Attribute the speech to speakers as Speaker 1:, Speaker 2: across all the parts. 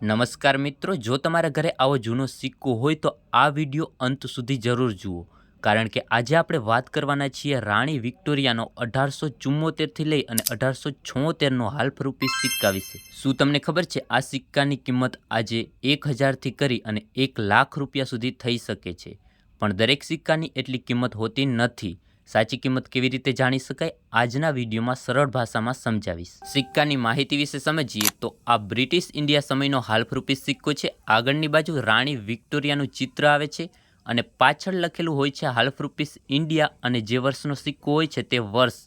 Speaker 1: નમસ્કાર મિત્રો, જો તમારા ઘરે આવો જૂનો સિક્કો હોય તો આ વિડીયો અંત સુધી જરૂર જુઓ, કારણ કે આજે આપણે વાત કરવાના છીએ રાણી વિક્ટોરિયાનો 1874થી લઈ અને 1876નો હાલફરૂપી સિક્કા વિશે. શું તમને ખબર છે આ સિક્કાની કિંમત આજે 1000થી કરી અને 1 લાખ રૂપિયા સુધી થઈ શકે છે, પણ દરેક સિક્કાની એટલી કિંમત હોતી નથી. સાચી કિંમત કેવી રીતે જાણી શકાય, આજના વિડીયોમાં સરળ ભાષામાં સમજાવીશ. સિક્કાની માહિતી વિશે સમજીએ તો આ બ્રિટિશ ઇન્ડિયા સમયનો હાલફરૂપી સિક્કો છે. આગળની બાજુ રાણી વિક્ટોરિયાનું ચિત્ર આવે છે અને પાછળ લખેલું હોય છે હાલફરૂપી ઇન્ડિયા, અને જે વર્ષનો સિક્કો હોય છે તે વર્ષ.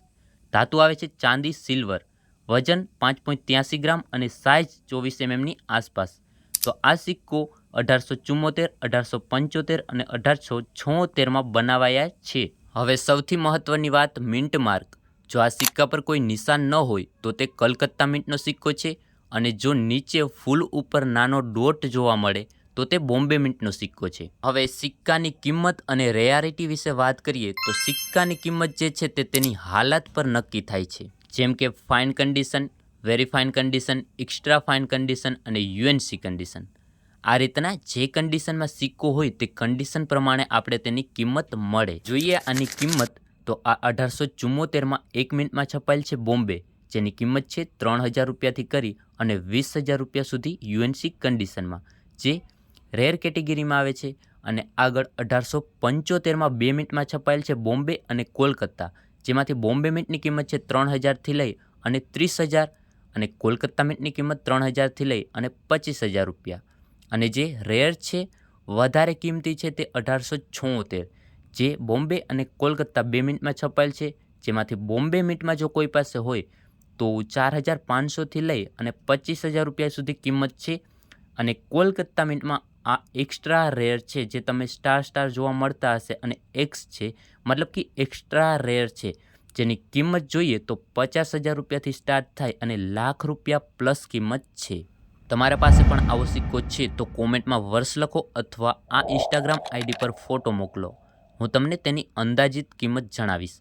Speaker 1: ધાતુ આવે છે ચાંદી સિલ્વર. વજન 5.83 ગ્રામ અને સાઇઝ 24 mm ની આસપાસ. તો આ સિક્કો 1874, 1875 અને 1876માં બનાવાયા છે. હવે સૌથી મહત્વની વાત, મિન્ટ માર્ક. જો આ સિક્કા પર કોઈ નિશાન ન હોય તો તે કલકત્તા મિન્ટનો સિક્કો છે, અને જો નીચે ફૂલ ઉપર નાનો ડોટ જોવા મળે તો તે બોમ્બે મિન્ટનો સિક્કો છે. હવે સિક્કાની કિંમત અને રેયારિટી વિશે વાત કરીએ તો સિક્કાની કિંમત જે છે તે તેની હાલત પર નક્કી થાય છે, જેમ કે fine condition, very fine condition, extra fine condition અને યુએનસી કન્ડિશન. આ રીતના જે કન્ડિશનમાં સિક્કો હોય તે કન્ડિશન પ્રમાણે આપણે તેની કિંમત મળે. જોઈએ આની કિંમત તો આ 1874માં 1 મિનિટમાં છપાયેલ છે બોમ્બે, જેની કિંમત છે 3000 રૂપિયાથી કરી અને 20000 રૂપિયા સુધી યુએનસી કન્ડિશનમાં, જે રેર કેટેગરીમાં આવે છે. અને આગળ 1875માં 2 મિનિટમાં છપાયેલ છે બોમ્બે અને કોલકાતા, જેમાંથી બોમ્બે મિન્ટની કિંમત છે 3000થી લઈ અને 30000 અને કોલકાતા મિન્ટની કિંમત 3000થી લઈ અને 25000 રૂપિયા. અને જે રેર છે, વધારે કિંમતી છે, તે 1876, જે બોમ્બે અને કોલકાતા 2 મિનિટમાં છપાયેલ છે, જેમાંથી બોમ્બે મિન્ટમાં જો કોઈ પાસે હોય તો 4500થી લઈ અને 25000 રૂપિયા સુધી કિંમત છે. અને કોલકાતા મિન્ટમાં આ એક્સ્ટ્રા રેર છે, જે તમે સ્ટાર જોવા મળતા હશે, અને એક્સ છે, મતલબ કે એક્સ્ટ્રા રેર છે, જેની કિંમત જોઈએ તો 50000 રૂપિયાથી સ્ટાર્ટ થાય અને લાખ રૂપિયા પ્લસ કિંમત છે. તમારા પાસે પણ આવો સિક્કો છે તો કોમેન્ટમાં વર્ષ લખો અથવા આ ઇન્સ્ટાગ્રામ આઈડી પર ફોટો મોકલો. હું તમને તેની અંદાજિત કિંમત જણાવીશ.